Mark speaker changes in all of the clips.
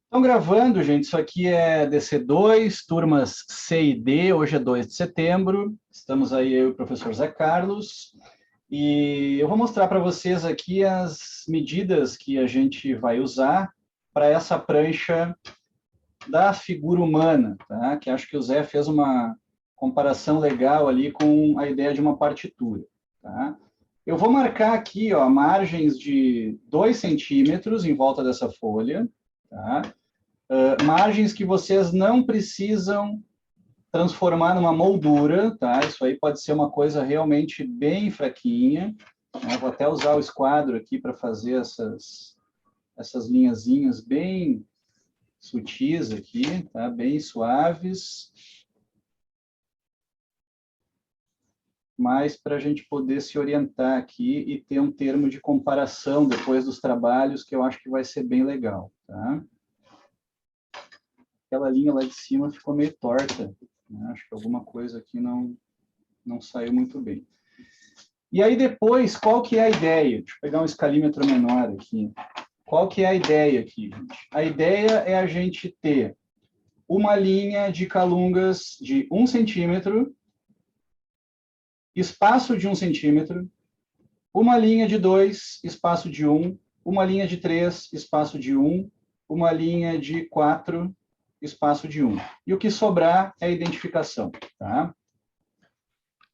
Speaker 1: Estão gravando, gente. Isso aqui é DC2, turmas C e D. Hoje é 2 de setembro. Estamos aí, eu e o professor Zé Carlos. E eu vou mostrar para vocês aqui as medidas que a gente vai usar para essa prancha da figura humana, tá? Que acho que o Zé fez uma comparação legal ali com a ideia de uma partitura, tá? Eu vou marcar aqui, ó, margens de 2 centímetros em volta dessa folha, tá? Margens que vocês não precisam transformar numa moldura, tá? Isso aí pode ser uma coisa realmente bem fraquinha, né? Vou até usar o esquadro aqui para fazer essas linhazinhas bem sutis aqui, tá? Bem suaves. Mas para a gente poder se orientar aqui e ter um termo de comparação depois dos trabalhos, que eu acho que vai ser bem legal, tá? Aquela linha lá de cima ficou meio torta, né? Acho que alguma coisa aqui não saiu muito bem. E aí depois, qual que é a ideia? Deixa eu pegar um escalímetro menor aqui. Qual que é a ideia aqui, gente? A ideia é a gente ter uma linha de calungas de 1 centímetro, espaço de 1 centímetro, uma linha de 2, espaço de 1, uma linha de 3, espaço de 1, uma linha de 4, espaço de 1. E o que sobrar é a identificação, tá?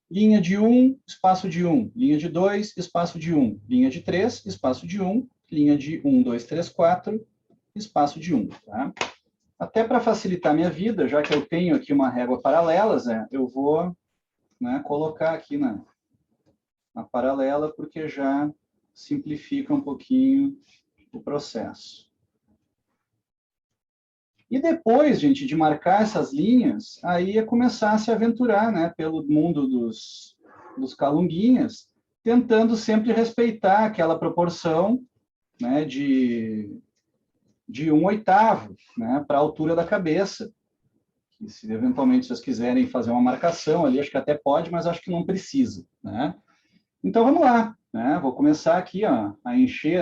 Speaker 1: Linha de 1, espaço de 1. Linha de 2, espaço de 1. Linha de 3, espaço de 1. Linha de 1, 2, 3, 4, espaço de 1. Tá? Até para facilitar minha vida, já que eu tenho aqui uma régua paralela, Zé, eu vou, né, colocar aqui na paralela, porque já simplifica um pouquinho o processo. E depois, gente, de marcar essas linhas, aí é começar a se aventurar, né, pelo mundo dos calunguinhas, tentando sempre respeitar aquela proporção, né, de 1/8, né, para a altura da cabeça. Que se eventualmente vocês quiserem fazer uma marcação ali, acho que até pode, mas acho que não precisa, né? Então vamos lá, né? Vou começar aqui, ó, a encher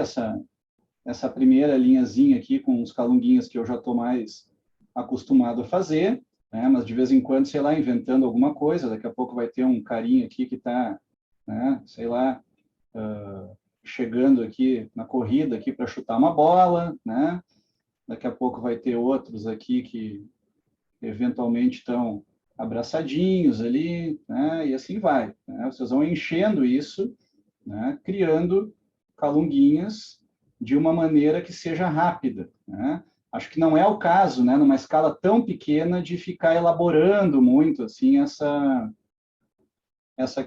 Speaker 1: essa primeira linhazinha aqui com os calunguinhas que eu já estou mais acostumado a fazer, né? Mas de vez em quando, sei lá, inventando alguma coisa, daqui a pouco vai ter um carinha aqui que está, né, sei lá, chegando aqui na corrida aqui para chutar uma bola, né? Daqui a pouco vai ter outros aqui que eventualmente estão abraçadinhos ali, né? E assim vai, né? Vocês vão enchendo isso, né? Criando calunguinhas de uma maneira que seja rápida, né? Acho que não é o caso, né, numa escala tão pequena, de ficar elaborando muito assim essa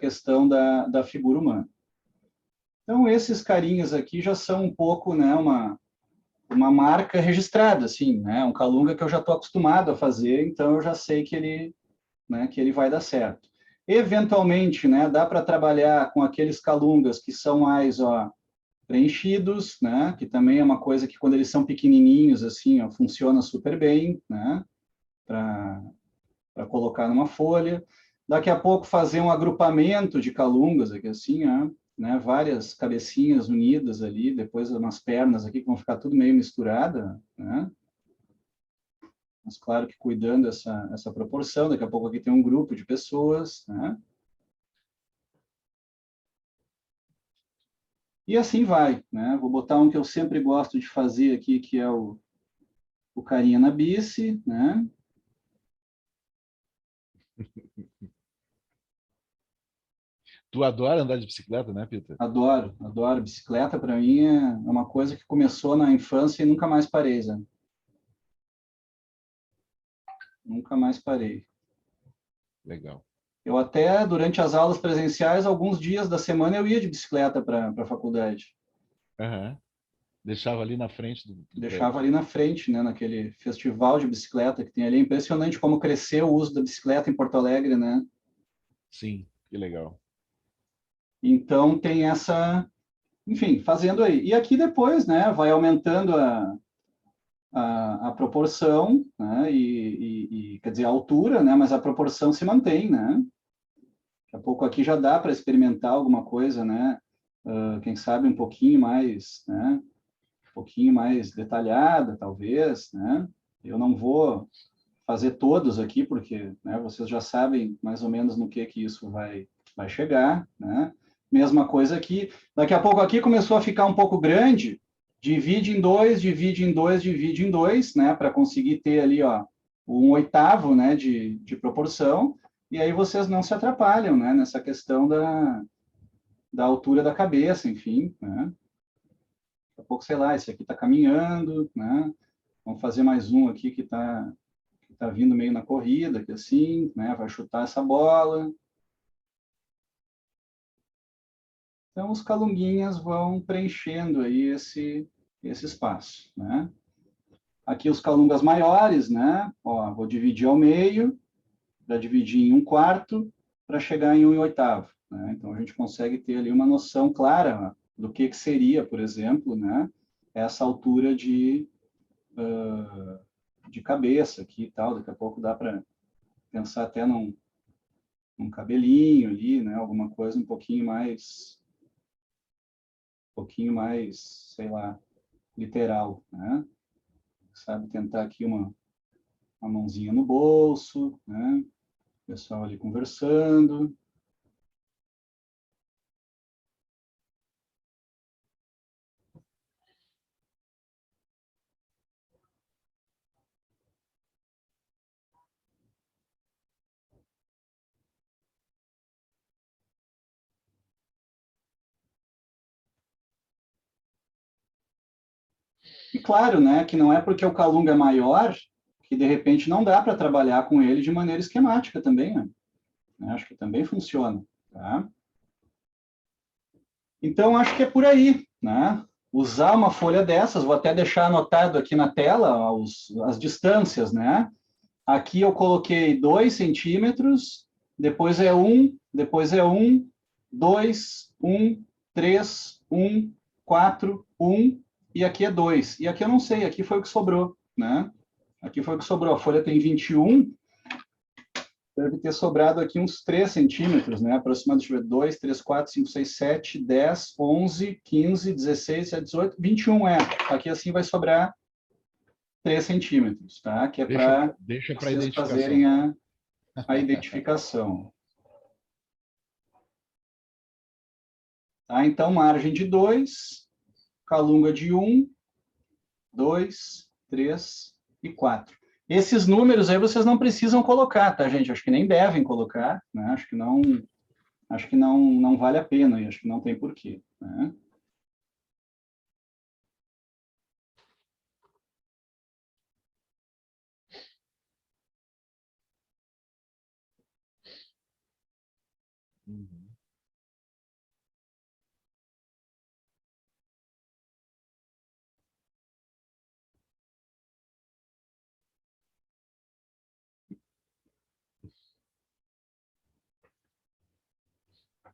Speaker 1: questão da figura humana. Então, esses carinhas aqui já são um pouco, né, uma marca registrada, assim, né, um calunga que eu já estou acostumado a fazer, então eu já sei que ele vai dar certo. Eventualmente, né, dá para trabalhar com aqueles calungas que são mais, ó, preenchidos, né, que também é uma coisa que quando eles são pequenininhos, assim, ó, funciona super bem, né, para colocar numa folha. Daqui a pouco fazer um agrupamento de calungas, aqui assim, ó, né, várias cabecinhas unidas ali, depois umas pernas aqui que vão ficar tudo meio misturada, né, mas claro que cuidando essa proporção. Daqui a pouco aqui tem um grupo de pessoas, né? E assim vai, né? Vou botar um que eu sempre gosto de fazer aqui, que é o carinha na bici, né?
Speaker 2: Tu adora andar de bicicleta, né, Peter?
Speaker 1: Adoro, adoro. Bicicleta para mim é uma coisa que começou na infância e nunca mais parei, Zé. Nunca mais parei.
Speaker 2: Legal.
Speaker 1: Eu até, durante as aulas presenciais, alguns dias da semana eu ia de bicicleta para a faculdade.
Speaker 2: Aham. Deixava ali na frente do
Speaker 1: Deixava
Speaker 2: prédio.
Speaker 1: ali na frente, né, naquele festival de bicicleta que tem ali. É impressionante como cresceu o uso da bicicleta em Porto Alegre, né?
Speaker 2: Sim, que legal.
Speaker 1: Então tem essa, enfim, fazendo aí. E aqui depois, né, vai aumentando a proporção, né, quer dizer, a altura, né, mas a proporção se mantém, né? Daqui a pouco aqui já dá para experimentar alguma coisa, né? Quem sabe um pouquinho mais, né? pouquinho mais detalhada, talvez, né? Eu não vou fazer todos aqui, porque, né, vocês já sabem mais ou menos no que isso vai chegar, né? Mesma coisa aqui. Daqui a pouco aqui começou a ficar um pouco grande, divide em dois, divide em dois, divide em dois, né? Para conseguir ter ali, ó, 1/8, né, de proporção, e aí vocês não se atrapalham, né, nessa questão da altura da cabeça, enfim, né? Daqui a pouco, sei lá, esse aqui está caminhando, né? Vamos fazer mais um aqui que está vindo meio na corrida, que assim, né? Vai chutar essa bola. Então, os calunguinhas vão preenchendo aí esse espaço, né? Aqui os calungas maiores, né? Ó, vou dividir ao meio, para dividir em 1/4, para chegar em 1/8, né? Então, a gente consegue ter ali uma noção clara do que seria, por exemplo, né? Essa altura de cabeça aqui e tal. Daqui a pouco dá para pensar até num cabelinho ali, né? Alguma coisa um pouquinho mais, sei lá, literal, né? Sabe, tentar aqui uma mãozinha no bolso, né? O pessoal ali conversando. E claro, né, que não é porque o calunga é maior que de repente não dá para trabalhar com ele de maneira esquemática também, né? Acho que também funciona, tá? Então, acho que é por aí, né? Usar uma folha dessas, vou até deixar anotado aqui na tela as distâncias, né? Aqui eu coloquei 2 centímetros, depois é 1, depois é 1, 2, 1, 3, 1, 4, 1, e aqui é 2. E aqui eu não sei, aqui foi o que sobrou, né? Aqui foi o que sobrou. A folha tem 21, deve ter sobrado aqui uns 3 centímetros, né? Aproximadamente, deixa eu ver, 2, 3, 4, 5, 6, 7, 10, 11, 15, 16, 17, 18, 21, é. Aqui assim vai sobrar 3 centímetros, tá? Que é para
Speaker 2: Deixa para
Speaker 1: vocês
Speaker 2: identificação.
Speaker 1: fazerem a identificação. Tá? Então, margem de 2, calunga de 1, 2, 3 e 4. Esses números aí vocês não precisam colocar, tá, gente? Acho que nem devem colocar, né? Acho que não vale a pena, e acho que não tem porquê, né?
Speaker 2: Uhum.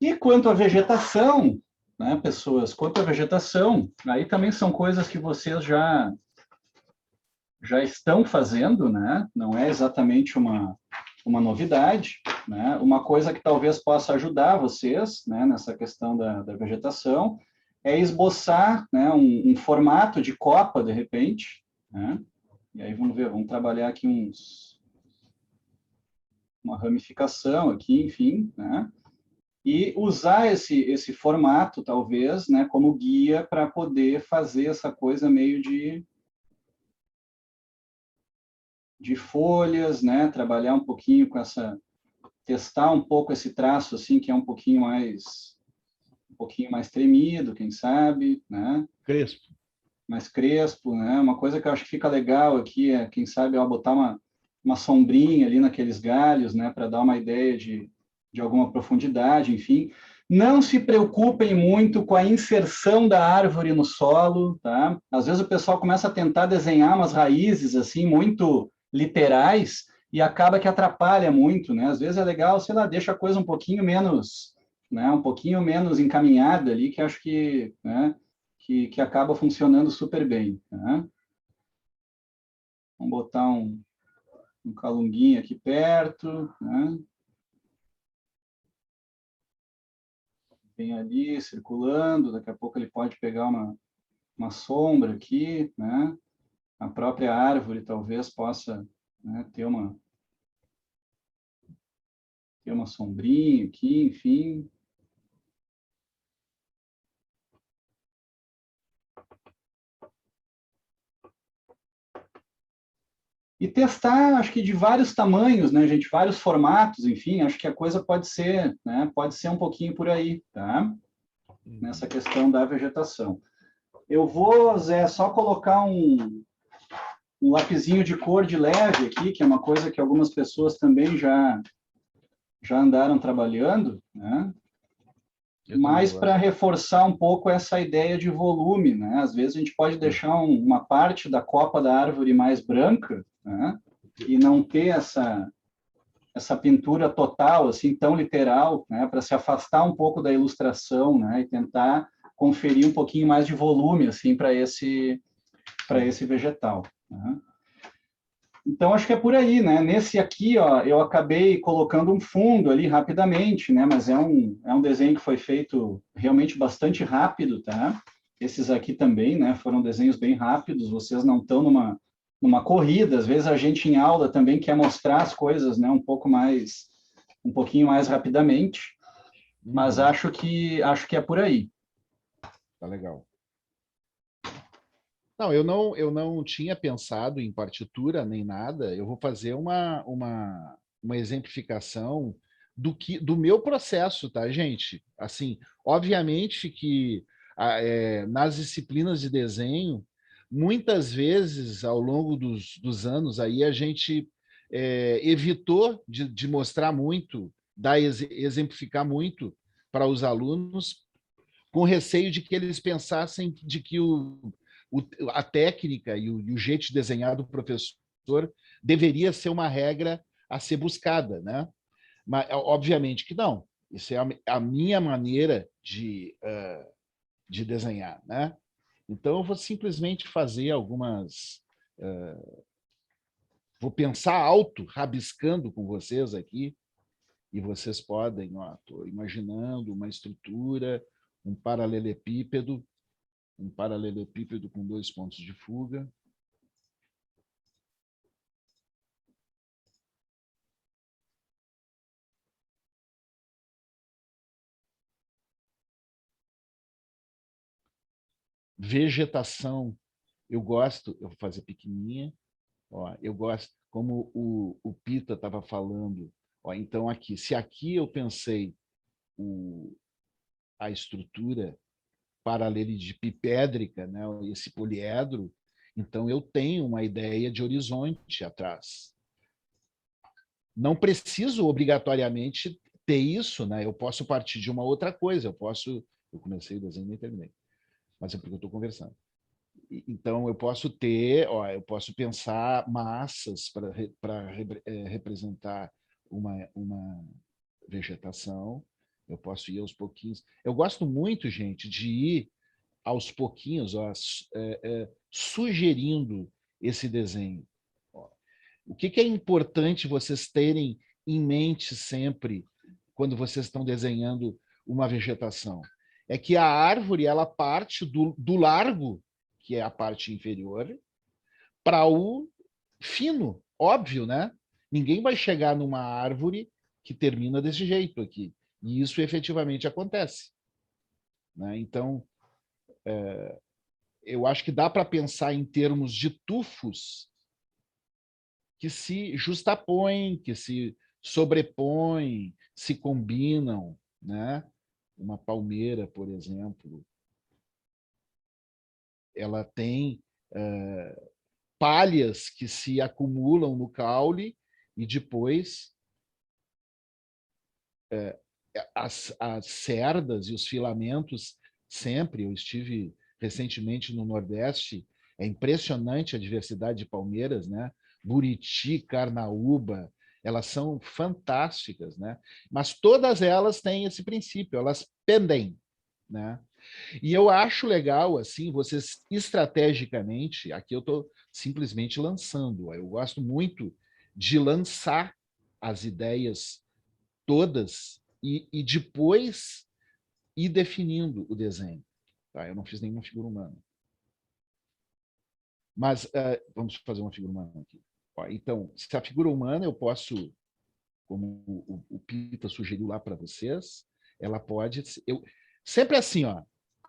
Speaker 1: E quanto à vegetação, né, pessoas, quanto à vegetação, aí também são coisas que vocês já estão fazendo, né? Não é exatamente uma novidade, né? Uma coisa que talvez possa ajudar vocês, né, nessa questão da vegetação é esboçar, né, um formato de copa, de repente, né? E aí vamos ver, vamos trabalhar aqui uma ramificação aqui, enfim, né? E usar esse formato, talvez, né, como guia para poder fazer essa coisa meio de folhas, né, trabalhar um pouquinho com testar um pouco esse traço, assim, que é um pouquinho mais tremido, quem sabe, né,
Speaker 2: Crespo.
Speaker 1: mais crespo, né, uma coisa que eu acho que fica legal aqui é, quem sabe, ó, botar uma sombrinha ali naqueles galhos, né, para dar uma ideia de alguma profundidade, enfim. Não se preocupem muito com a inserção da árvore no solo, tá? Às vezes o pessoal começa a tentar desenhar umas raízes assim muito literais e acaba que atrapalha muito, né? Às vezes é legal, sei lá, deixa a coisa um pouquinho menos, né? Um pouquinho menos encaminhada ali, que acho que, né? Que acaba funcionando super bem, né? Vamos botar um calunguinho aqui perto, né? Vem ali circulando, daqui a pouco ele pode pegar uma sombra aqui, né? A própria árvore talvez possa, né, ter uma sombrinha aqui, enfim. E testar, acho que de vários tamanhos, né, gente? Vários formatos, enfim, acho que a coisa pode ser, né? Pode ser um pouquinho por aí, tá? Nessa questão da vegetação. Eu vou, Zé, só colocar um lapisinho de cor de leve aqui, que é uma coisa que algumas pessoas também já andaram trabalhando, né? Mas para reforçar um pouco essa ideia de volume, né? Às vezes a gente pode deixar uma parte da copa da árvore mais branca, né? E não ter essa pintura total, assim, tão literal, né? Para se afastar um pouco da ilustração, né? E tentar conferir um pouquinho mais de volume, assim, para esse vegetal, né? Então, acho que é por aí, né? Nesse aqui, ó, eu acabei colocando um fundo ali rapidamente, né? Mas é um desenho que foi feito realmente bastante rápido, tá? Esses aqui também, né? Foram desenhos bem rápidos, vocês não estão numa corrida, às vezes a gente em aula também quer mostrar as coisas, né? Um pouquinho mais rapidamente, mas acho que é por aí.
Speaker 2: Tá legal. Não, eu não tinha pensado em partitura nem nada. Eu vou fazer uma exemplificação do meu processo, tá, gente? Assim, obviamente que nas disciplinas de desenho, muitas vezes ao longo dos anos aí a gente evitou de mostrar muito, exemplificar muito para os alunos, com receio de que eles pensassem de que a técnica e o jeito de desenhar do professor deveria ser uma regra a ser buscada, né? Mas, obviamente que não. Isso é a minha maneira de desenhar, né? Então, eu vou simplesmente fazer algumas... vou pensar alto, rabiscando com vocês aqui, e vocês podem, estou imaginando uma estrutura, um paralelepípedo com 2 pontos de fuga. Vegetação, eu gosto, eu vou fazer pequenininha, ó, eu gosto, como o Pita estava falando, ó, então aqui, se aqui eu pensei a estrutura paralelepípedrica, né, esse poliedro, então eu tenho uma ideia de horizonte atrás. Não preciso obrigatoriamente ter isso, né? Eu posso partir de uma outra coisa, eu comecei o desenho e nem terminei, mas é porque eu estou conversando. Então, eu posso eu posso pensar massas para representar uma vegetação, eu posso ir aos pouquinhos. Eu gosto muito, gente, de ir aos pouquinhos, ó, sugerindo esse desenho. Ó. O que é importante vocês terem em mente sempre quando vocês estão desenhando uma vegetação? É que a árvore ela parte do largo, que é a parte inferior, para o fino, óbvio, né? Ninguém vai chegar numa árvore que termina desse jeito aqui. E isso efetivamente acontece. Né? Então, eu acho que dá para pensar em termos de tufos que se justapõem, que se sobrepõem, se combinam, né? Uma palmeira, por exemplo, ela tem palhas que se acumulam no caule e depois as cerdas e os filamentos sempre. Eu estive recentemente no Nordeste, é impressionante a diversidade de palmeiras, né? Buriti, Carnaúba, elas são fantásticas, né? Mas todas elas têm esse princípio, elas pendem, né? E eu acho legal, assim, vocês estrategicamente, aqui eu estou simplesmente lançando, eu gosto muito de lançar as ideias todas e depois ir definindo o desenho. Tá? Eu não fiz nenhuma figura humana. Mas vamos fazer uma figura humana aqui. Ó, então, se a figura humana eu posso, como o Pita sugeriu lá para vocês, ela pode... sempre assim, ó,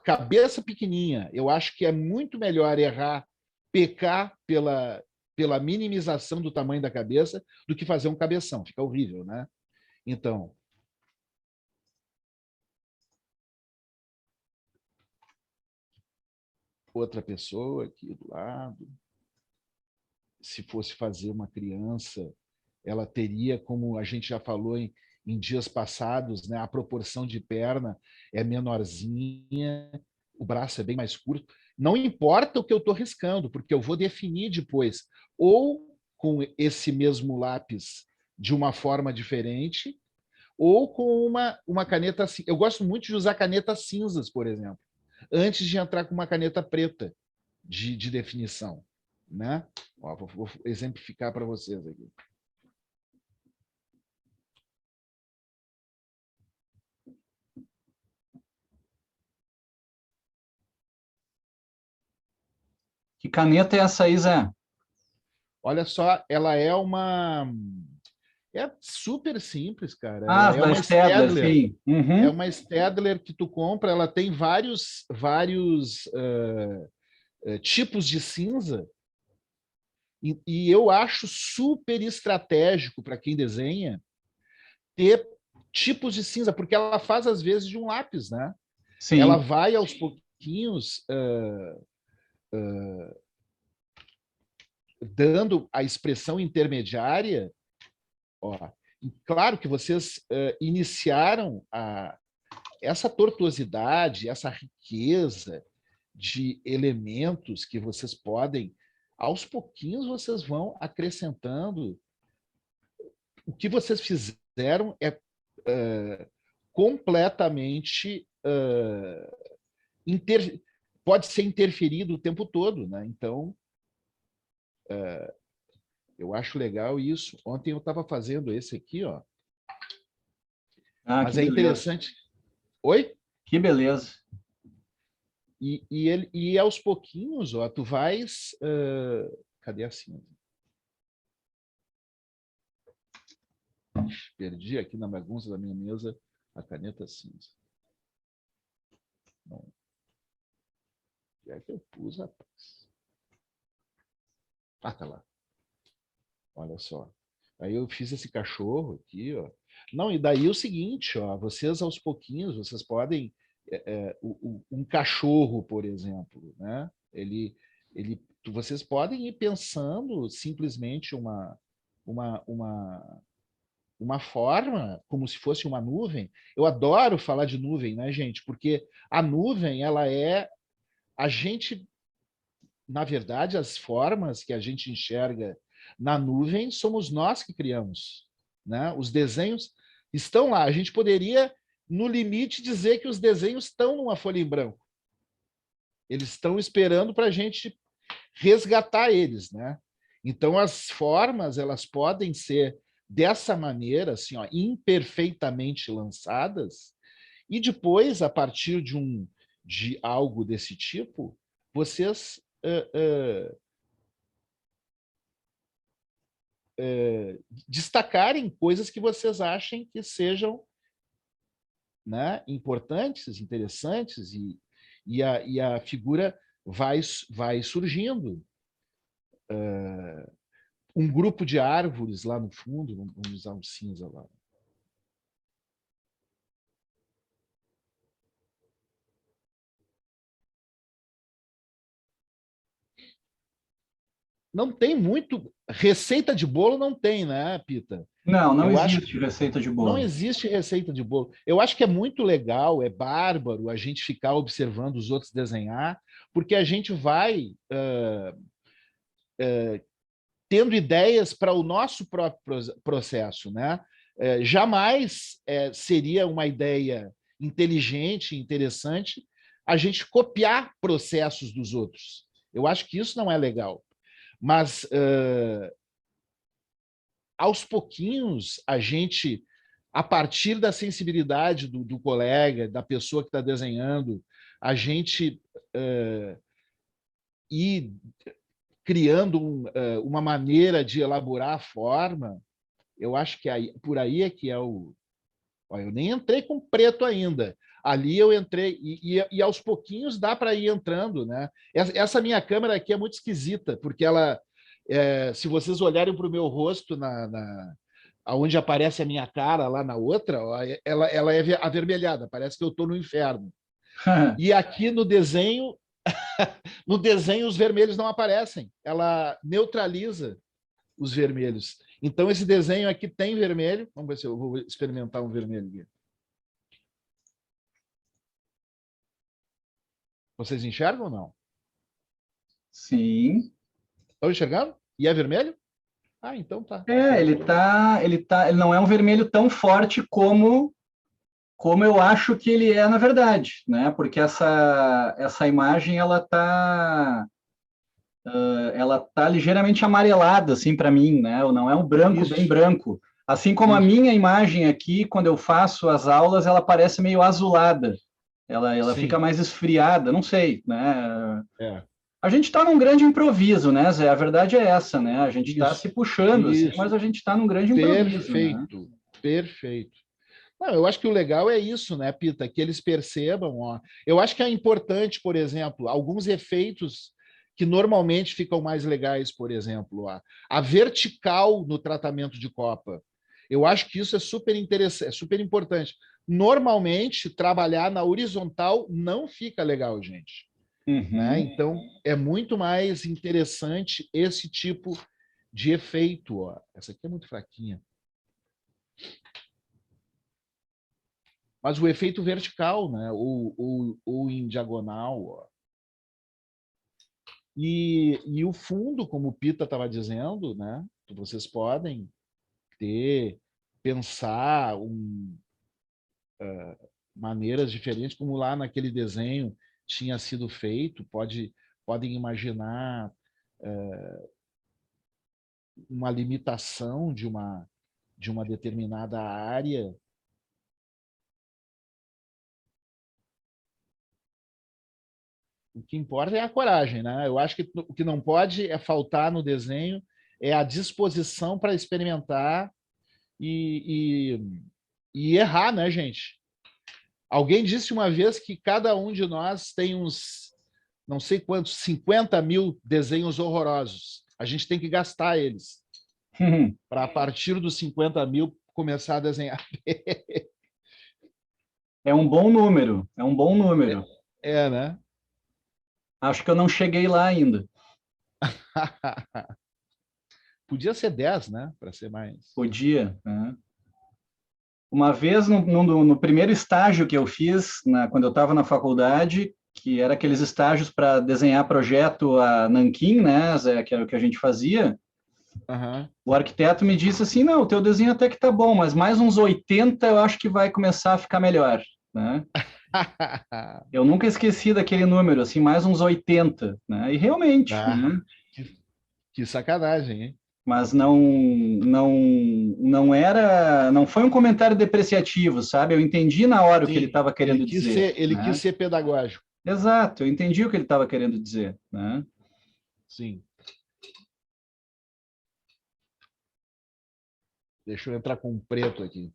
Speaker 2: cabeça pequenininha. Eu acho que é muito melhor errar, pecar pela minimização do tamanho da cabeça do que fazer um cabeção. Fica horrível, né? Então, outra pessoa aqui do lado. Se fosse fazer uma criança, ela teria, como a gente já falou em dias passados, né, a proporção de perna é menorzinha, o braço é bem mais curto. Não importa o que eu estou riscando, porque eu vou definir depois, ou com esse mesmo lápis de uma forma diferente, ou com uma caneta... Eu gosto muito de usar canetas cinzas, por exemplo, antes de entrar com uma caneta preta de definição, né? Ó, vou exemplificar para vocês aqui.
Speaker 1: Que caneta é essa aí, Zé?
Speaker 2: Olha só, ela é uma... É super simples, cara.
Speaker 1: Ah,
Speaker 2: Ela
Speaker 1: as
Speaker 2: é
Speaker 1: da
Speaker 2: uma
Speaker 1: Stedler,
Speaker 2: Stedler.
Speaker 1: sim.
Speaker 2: É
Speaker 1: Uhum.
Speaker 2: uma Stedler que tu compra, ela tem vários tipos de cinza, e eu acho super estratégico para quem desenha ter tipos de cinza, porque ela faz às vezes de um lápis, né? Ela
Speaker 1: Sim.
Speaker 2: vai aos pouquinhos dando a expressão intermediária. Ó, e claro que vocês iniciaram essa tortuosidade, essa riqueza de elementos que vocês podem, aos pouquinhos vocês vão acrescentando. O que vocês fizeram é completamente pode ser interferido o tempo todo, né? Então, eu acho legal isso. Ontem eu estava fazendo esse aqui, ó.
Speaker 1: Ah, que
Speaker 2: Mas é
Speaker 1: beleza.
Speaker 2: interessante. Oi?
Speaker 1: Que beleza.
Speaker 2: E aos pouquinhos, ó, tu vais... cadê a cinza? Perdi aqui na bagunça da minha mesa a caneta cinza. Bom, já que eu pus, rapaz. Ah, tá lá. Olha só. Aí eu fiz esse cachorro aqui, ó. Não, e daí o seguinte, ó, vocês aos pouquinhos, vocês podem... um cachorro, por exemplo, né? Vocês podem ir pensando simplesmente uma, uma, uma forma, como se fosse uma nuvem. Eu adoro falar de nuvem, né, gente? Porque a nuvem, ela é... A gente, na verdade, as formas que a gente enxerga na nuvem somos nós que criamos, né? Os desenhos estão lá. A gente poderia, no limite, dizer que os desenhos estão numa folha em branco. Eles estão esperando para a gente resgatar eles, né? Então, as formas, elas podem ser dessa maneira, assim, ó, imperfeitamente lançadas, e depois, a partir de algo desse tipo, vocês destacarem coisas que vocês achem que sejam, né, importantes, interessantes, e a figura vai surgindo. Um grupo de árvores lá no fundo, vamos usar um cinza lá. Não tem muito... Receita de bolo não tem, né, Pita?
Speaker 1: Não, não
Speaker 2: Eu acho
Speaker 1: existe receita de
Speaker 2: não
Speaker 1: bolo.
Speaker 2: existe receita de bolo. Eu acho que é muito legal, é bárbaro a gente ficar observando os outros desenhar, porque a gente vai tendo ideias para o nosso próprio processo, né? Jamais seria uma ideia inteligente, interessante, a gente copiar processos dos outros. Eu acho que isso não é legal. Mas, aos pouquinhos, a gente, a partir da sensibilidade do colega, da pessoa que está desenhando, a gente ir criando uma maneira de elaborar a forma, eu acho que por aí é que é o... Olha, eu nem entrei com preto ainda. Ali eu entrei, e aos pouquinhos dá para ir entrando, né? Essa minha câmera aqui é muito esquisita, porque ela, se vocês olharem para o meu rosto, onde aparece a minha cara lá na outra, ó, ela é avermelhada, parece que eu estou no inferno. E aqui no desenho, no desenho os vermelhos não aparecem, ela neutraliza os vermelhos. Então, esse desenho aqui tem vermelho. Vamos ver se eu vou experimentar um vermelho aqui. Vocês enxergam ou não?
Speaker 1: Sim.
Speaker 2: Estão enxergando? E é vermelho? Ah, então tá.
Speaker 1: Ele não é um vermelho tão forte como eu acho que ele é na verdade, né? Porque essa imagem ela tá ligeiramente amarelada assim para mim, né? Não é um branco bem
Speaker 2: Isso,
Speaker 1: branco. Assim como a
Speaker 2: isso.
Speaker 1: minha imagem aqui, quando eu faço as aulas, ela parece meio azulada. Ela fica
Speaker 2: Sim,
Speaker 1: mais esfriada, não sei, né?
Speaker 2: é.
Speaker 1: A gente está num grande improviso, né, Zé? A verdade é essa, né? A gente está se
Speaker 2: Isso,
Speaker 1: puxando, assim,
Speaker 2: isso.
Speaker 1: mas a gente está num grande improviso, né?
Speaker 2: Perfeito, perfeito. Não, eu acho que o legal é isso, né, Pita? Que eles percebam, ó. Eu acho que é importante, por exemplo, alguns efeitos que normalmente ficam mais legais, por exemplo, a vertical no tratamento de copa. Eu acho que isso é super interessante, é super importante. Normalmente, trabalhar na horizontal não fica legal, gente. Né?
Speaker 1: Uhum.
Speaker 2: Então, é muito mais interessante esse tipo de efeito. Ó. Essa aqui é muito fraquinha. Mas o efeito vertical, né? Ou em diagonal. Ó. E o fundo, como o Pita estava dizendo, né? Vocês podem pensar maneiras diferentes, como lá naquele desenho tinha sido feito, podem imaginar uma limitação de uma determinada área. O que importa é a coragem, né? Eu acho que o que não pode é faltar no desenho é a disposição para experimentar e, e errar, né, gente? Alguém disse uma vez que cada um de nós tem uns, não sei quantos, 50 mil desenhos horrorosos. A gente tem que gastar eles para, a partir dos 50 mil, começar a desenhar.
Speaker 1: É um bom número, é um bom número.
Speaker 2: Né?
Speaker 1: Acho que eu não cheguei lá ainda.
Speaker 2: Podia ser 10, né? Para ser mais.
Speaker 1: Podia, né? Uma vez, no primeiro estágio que eu fiz, quando eu estava na faculdade, que era aqueles estágios para desenhar projeto a Nanquim, né, Zé, que era o que a gente fazia,
Speaker 2: Uhum.
Speaker 1: o arquiteto me disse assim, não, o teu desenho até que tá bom, mas mais uns 80 eu acho que vai começar a ficar melhor, né? Eu nunca esqueci daquele número, assim, mais uns 80, né? E realmente,
Speaker 2: Ah,
Speaker 1: né?
Speaker 2: que sacanagem, hein?
Speaker 1: Mas não foi um comentário depreciativo, sabe? Eu entendi na hora o que ele
Speaker 2: Sim,
Speaker 1: estava querendo dizer,
Speaker 2: ele quis
Speaker 1: né?
Speaker 2: ser pedagógico.
Speaker 1: Exato, eu entendi o que ele estava querendo dizer, né?
Speaker 2: Sim. Deixa eu entrar com um preto aqui.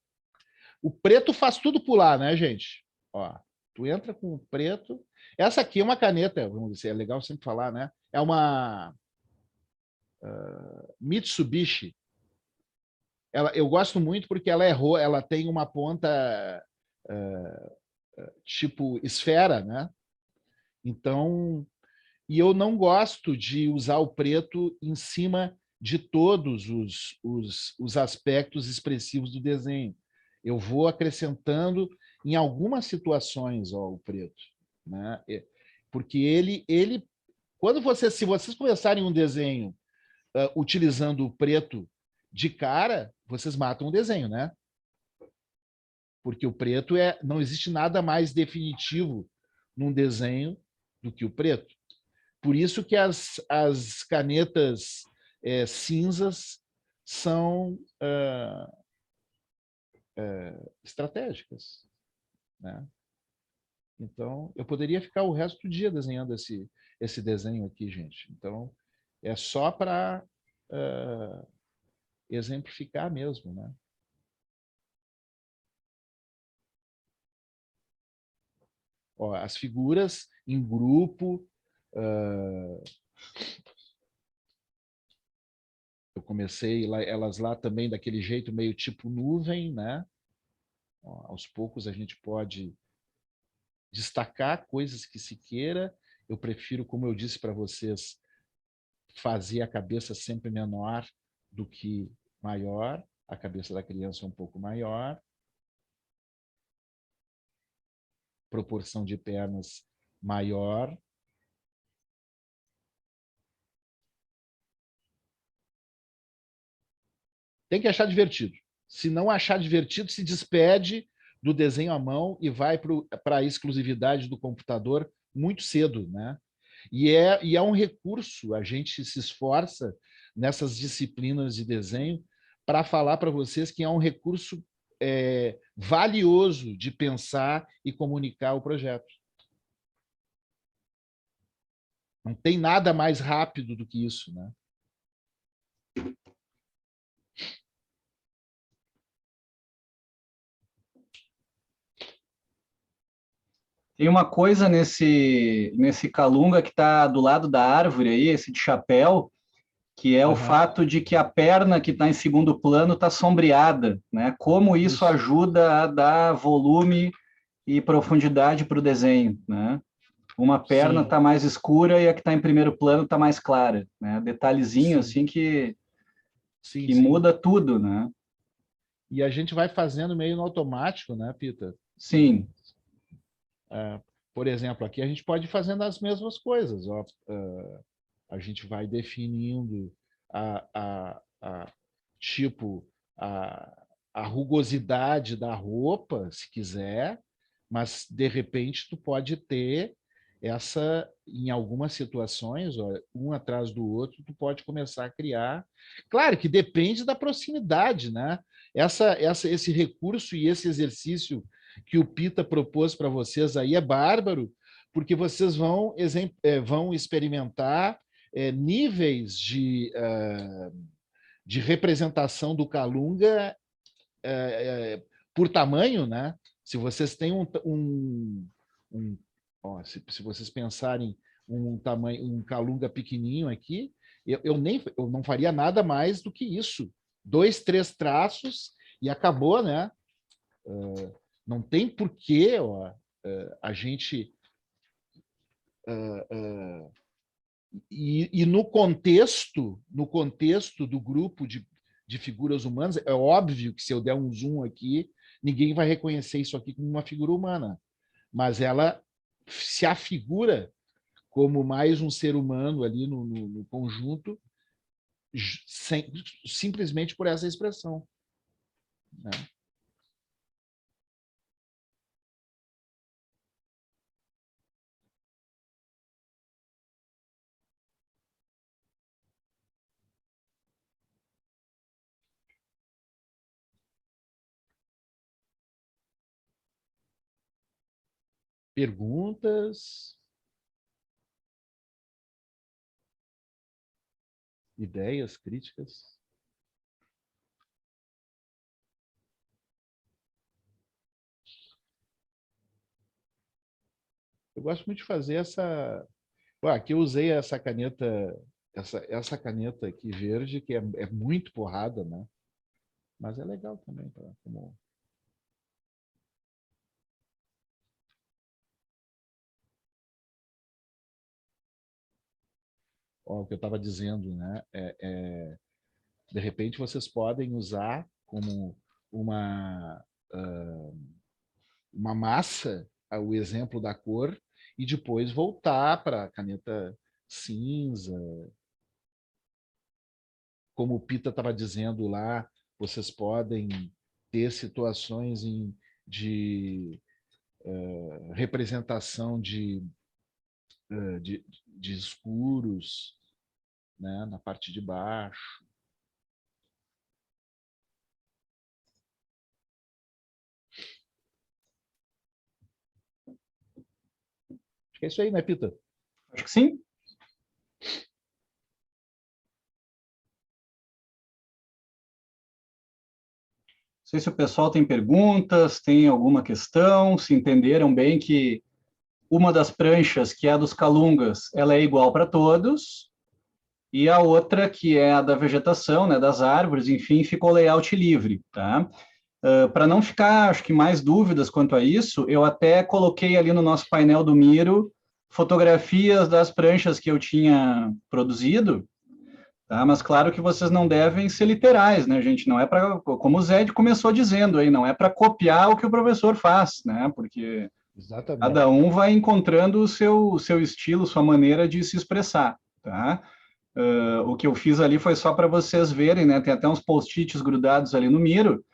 Speaker 2: O preto faz tudo pular, né, gente? Ó, tu entra com o preto. Essa aqui é uma caneta, vamos dizer, é legal sempre falar, né? É uma Mitsubishi. Eu gosto muito porque ela tem uma ponta tipo esfera, né? Então, e eu não gosto de usar o preto em cima de todos os aspectos expressivos do desenho. Eu vou acrescentando em algumas situações o preto, né? Porque se vocês começarem um desenho utilizando o preto de cara, vocês matam o desenho, né? Porque o preto não existe nada mais definitivo num desenho do que o preto. Por isso que as canetas cinzas são estratégicas, né? Então, eu poderia ficar o resto do dia desenhando esse desenho aqui, gente. Então, É só para exemplificar mesmo, né? Ó, as figuras em grupo, eu comecei elas lá também daquele jeito meio tipo nuvem, né? Ó, aos poucos a gente pode destacar coisas que se queira. Eu prefiro, como eu disse para vocês, fazer a cabeça sempre menor do que maior. A cabeça da criança é um pouco maior. Proporção de pernas maior. Tem que achar divertido. Se não achar divertido, se despede do desenho à mão e vai para a exclusividade do computador muito cedo, né? E é um recurso, a gente se esforça nessas disciplinas de desenho para falar para vocês que é um recurso valioso de pensar e comunicar o projeto. Não tem nada mais rápido do que isso, né?
Speaker 1: Tem uma coisa nesse calunga que está do lado da árvore aí, esse de chapéu, que é o fato de que a perna que está em segundo plano está sombreada, né? Como isso ajuda a dar volume e profundidade para o desenho, né? Uma perna está mais escura e a que está em primeiro plano está mais clara, né? Detalhezinho assim que muda tudo, né?
Speaker 2: E a gente vai fazendo meio no automático, né, Peter?
Speaker 1: Sim.
Speaker 2: Por exemplo, aqui a gente pode ir fazendo as mesmas coisas. Ó. A gente vai definindo tipo a rugosidade da roupa, se quiser, mas de repente tu pode ter essa, em algumas situações, ó, um atrás do outro, tu pode começar a criar. Claro que depende da proximidade, né? Esse recurso e esse exercício que o Pita propôs para vocês aí é bárbaro, porque vocês vão experimentar níveis de representação do Calunga por tamanho, né? Se vocês têm se vocês pensarem um Calunga pequenininho aqui, eu não faria nada mais do que isso. 2, 3 traços e acabou, né? Não tem porquê a gente e no contexto do grupo de figuras humanas, é óbvio que se eu der um zoom aqui, ninguém vai reconhecer isso aqui como uma figura humana, mas ela se afigura como mais um ser humano ali no conjunto, sem, simplesmente por essa expressão, né? Perguntas, ideias, críticas? Eu gosto muito de fazer essa. Aqui eu usei essa caneta, essa caneta aqui verde, que é muito porrada, né? Mas é legal também. Como... Ó, o que eu estava dizendo, né? De repente vocês podem usar como uma, uma massa o exemplo da cor e depois voltar para a caneta cinza. Como o Pita estava dizendo lá, vocês podem ter situações de representação de escuros, né, na parte de baixo. Acho que é isso aí, né, Pita?
Speaker 1: Acho que sim. sei se o pessoal tem perguntas, tem alguma questão, se entenderam bem que uma das pranchas, que é a dos calungas, ela é igual para todos, e a outra, que é a da vegetação, né, das árvores, enfim, ficou layout livre, tá? Para não ficar, acho que mais dúvidas quanto a isso, eu até coloquei ali no nosso painel do Miro fotografias das pranchas que eu tinha produzido, tá? Mas claro que vocês não devem ser literais, né, gente? Não é para, como o Zé começou dizendo aí, não é para copiar o que o professor faz, né? Porque
Speaker 2: Exatamente.
Speaker 1: cada um vai encontrando o seu estilo, sua maneira de se expressar, tá? O que eu fiz ali foi só para vocês verem, né? Tem até uns post-its grudados ali no Miro,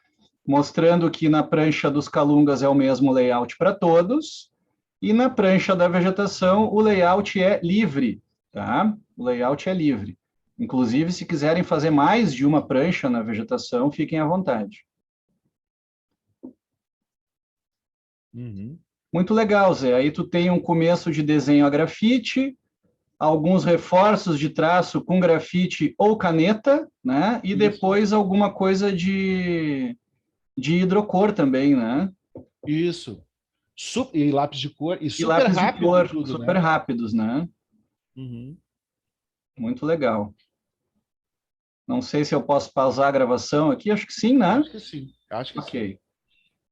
Speaker 1: mostrando que na prancha dos calungas é o mesmo layout para todos, e na prancha da vegetação o layout é livre, tá? O layout é livre. Inclusive, se quiserem fazer mais de uma prancha na vegetação, fiquem à vontade.
Speaker 2: Uhum.
Speaker 1: Muito legal, Zé. Aí tu tem um começo de desenho a grafite, alguns reforços de traço com grafite ou caneta, né? E
Speaker 2: Isso.
Speaker 1: depois alguma coisa de hidrocor também, né?
Speaker 2: Isso. E lápis de cor, e
Speaker 1: E
Speaker 2: super
Speaker 1: lápis de
Speaker 2: rápido
Speaker 1: cor,
Speaker 2: tudo,
Speaker 1: super
Speaker 2: né?
Speaker 1: rápidos, né?
Speaker 2: Uhum.
Speaker 1: Muito legal. Não sei se eu posso pausar a gravação aqui, acho que sim, né?
Speaker 2: Acho que sim. Acho que sim.
Speaker 1: Ok.